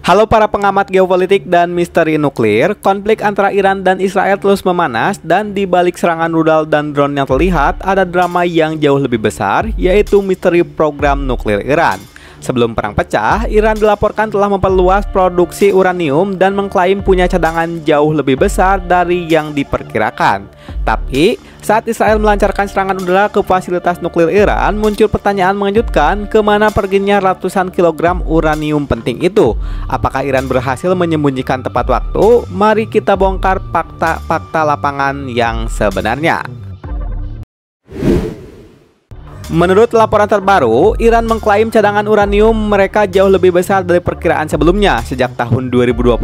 Halo para pengamat geopolitik dan misteri nuklir, konflik antara Iran dan Israel terus memanas dan di balik serangan rudal dan drone yang terlihat ada drama yang jauh lebih besar, yaitu misteri program nuklir Iran. Sebelum perang pecah, Iran dilaporkan telah memperluas produksi uranium dan mengklaim punya cadangan jauh lebih besar dari yang diperkirakan. Tapi, saat Israel melancarkan serangan udara ke fasilitas nuklir Iran, muncul pertanyaan mengejutkan kemana perginya ratusan kilogram uranium penting itu. Apakah Iran berhasil menyembunyikan tepat waktu? Mari kita bongkar fakta-fakta lapangan yang sebenarnya. Menurut laporan terbaru, Iran mengklaim cadangan uranium mereka jauh lebih besar dari perkiraan sebelumnya. Sejak tahun 2022,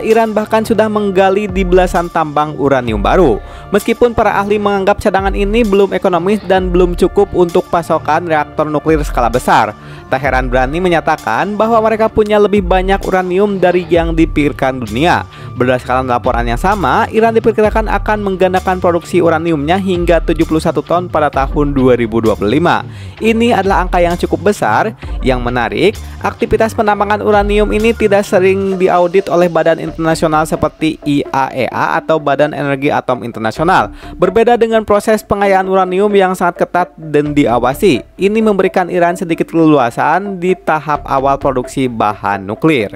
Iran bahkan sudah menggali di belasan tambang uranium baru. Meskipun para ahli menganggap cadangan ini belum ekonomis dan belum cukup untuk pasokan reaktor nuklir skala besar, Teheran berani menyatakan bahwa mereka punya lebih banyak uranium dari yang dipikirkan dunia. Berdasarkan laporan yang sama, Iran diperkirakan akan menggandakan produksi uraniumnya hingga 71 ton pada tahun 2025. Ini adalah angka yang cukup besar. Yang menarik, aktivitas penambangan uranium ini tidak sering diaudit oleh badan internasional seperti IAEA atau Badan Energi Atom Internasional. Berbeda dengan proses pengayaan uranium yang sangat ketat dan diawasi, ini memberikan Iran sedikit keleluasan di tahap awal produksi bahan nuklir.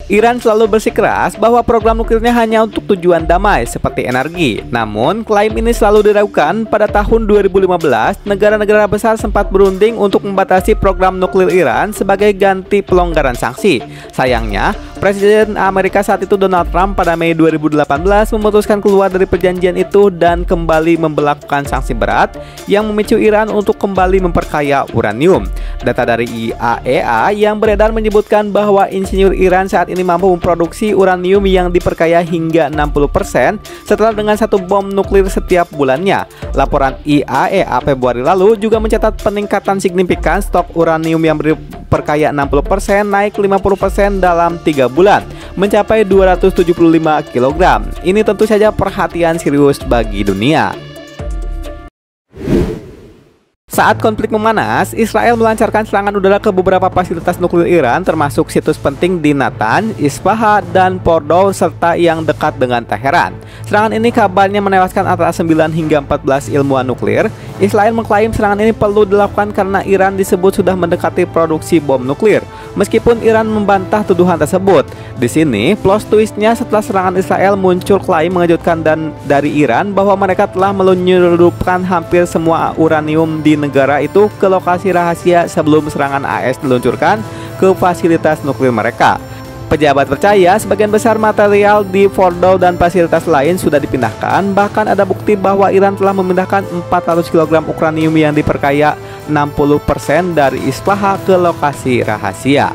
Iran selalu bersikeras bahwa program nuklirnya hanya untuk tujuan damai seperti energi. Namun, klaim ini selalu diragukan. Pada tahun 2015, negara-negara besar sempat berunding untuk membatasi program nuklir Iran sebagai ganti pelonggaran sanksi. Sayangnya, Presiden Amerika saat itu Donald Trump pada Mei 2018 memutuskan keluar dari perjanjian itu dan kembali memberlakukan sanksi berat yang memicu Iran untuk kembali memperkaya uranium. Data dari IAEA yang beredar menyebutkan bahwa insinyur Iran saat ini mampu memproduksi uranium yang diperkaya hingga 60% setelah dengan satu bom nuklir setiap bulannya. Laporan IAEA Februari lalu juga mencatat peningkatan signifikan stok uranium yang diperkaya 60% naik 50% dalam 3 bulan, mencapai 275 kg. Ini tentu saja perhatian serius bagi dunia. Saat konflik memanas, Israel melancarkan serangan udara ke beberapa fasilitas nuklir Iran termasuk situs penting di Natan, Isfahan, dan Fordow serta yang dekat dengan Teheran. Serangan ini kabarnya menewaskan antara 9 hingga 14 ilmuwan nuklir. Israel mengklaim serangan ini perlu dilakukan karena Iran disebut sudah mendekati produksi bom nuklir. Meskipun Iran membantah tuduhan tersebut. Di sini, plot twistnya setelah serangan Israel muncul klaim mengejutkan dari Iran bahwa mereka telah menyelundupkan hampir semua uranium di negara itu ke lokasi rahasia sebelum serangan AS diluncurkan ke fasilitas nuklir mereka. Pejabat percaya sebagian besar material di Fordow dan fasilitas lain sudah dipindahkan. Bahkan ada bukti bahwa Iran telah memindahkan 400 kg uranium yang diperkaya 60% dari Isfahan ke lokasi rahasia.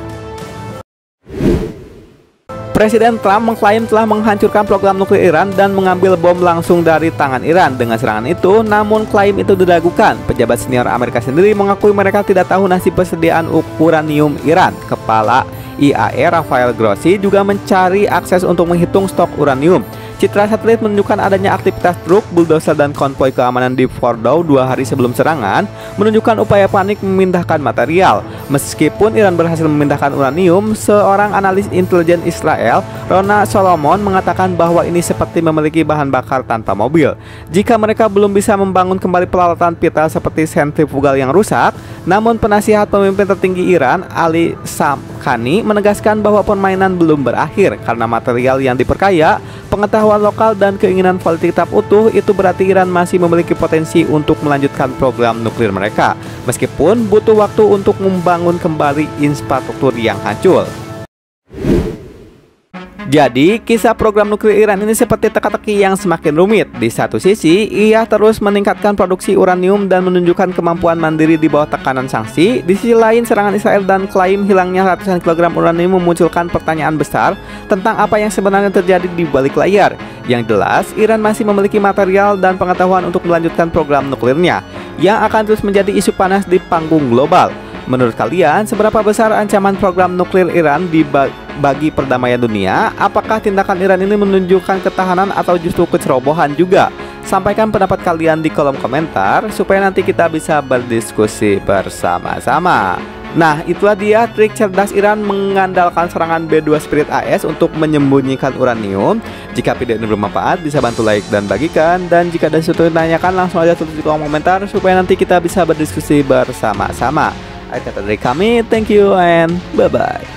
Presiden Trump mengklaim telah menghancurkan program nuklir Iran dan mengambil bom langsung dari tangan Iran dengan serangan itu, namun klaim itu diragukan. Pejabat senior Amerika sendiri mengakui mereka tidak tahu nasib persediaan uranium Iran. Kepala IAEA Rafael Grossi juga mencari akses untuk menghitung stok uranium. Citra satelit menunjukkan adanya aktivitas truk, bulldozer, dan konvoi keamanan di Fordow 2 hari sebelum serangan, menunjukkan upaya panik memindahkan material. Meskipun Iran berhasil memindahkan uranium, seorang analis intelijen Israel, Rona Solomon, mengatakan bahwa ini seperti memiliki bahan bakar tanpa mobil. Jika mereka belum bisa membangun kembali peralatan vital seperti sentrifugal yang rusak, namun penasihat pemimpin tertinggi Iran, Ali Samkhani, menegaskan bahwa permainan belum berakhir karena material yang diperkaya, pengetahuan lokal, dan keinginan politik tetap utuh, itu berarti Iran masih memiliki potensi untuk melanjutkan program nuklir mereka, meskipun butuh waktu untuk membangun kembali infrastruktur yang hancur. Jadi, kisah program nuklir Iran ini seperti teka-teki yang semakin rumit. Di satu sisi, ia terus meningkatkan produksi uranium dan menunjukkan kemampuan mandiri di bawah tekanan sanksi. Di sisi lain, serangan Israel dan klaim hilangnya ratusan kilogram uranium memunculkan pertanyaan besar tentang apa yang sebenarnya terjadi di balik layar. Yang jelas, Iran masih memiliki material dan pengetahuan untuk melanjutkan program nuklirnya, yang akan terus menjadi isu panas di panggung global. Menurut kalian, seberapa besar ancaman program nuklir Iran bagi perdamaian dunia? Apakah tindakan Iran ini menunjukkan ketahanan atau justru kecerobohan juga? Sampaikan pendapat kalian di kolom komentar supaya nanti kita bisa berdiskusi bersama-sama. Nah, itulah dia trik cerdas Iran mengandalkan serangan B2 Spirit AS untuk menyembunyikan uranium. Jika video ini bermanfaat, bisa bantu like dan bagikan. Dan jika ada sesuatu yang ditanyakan, langsung aja tulis di kolom komentar supaya nanti kita bisa berdiskusi bersama-sama. Akhir kata dari kami, thank you and bye-bye.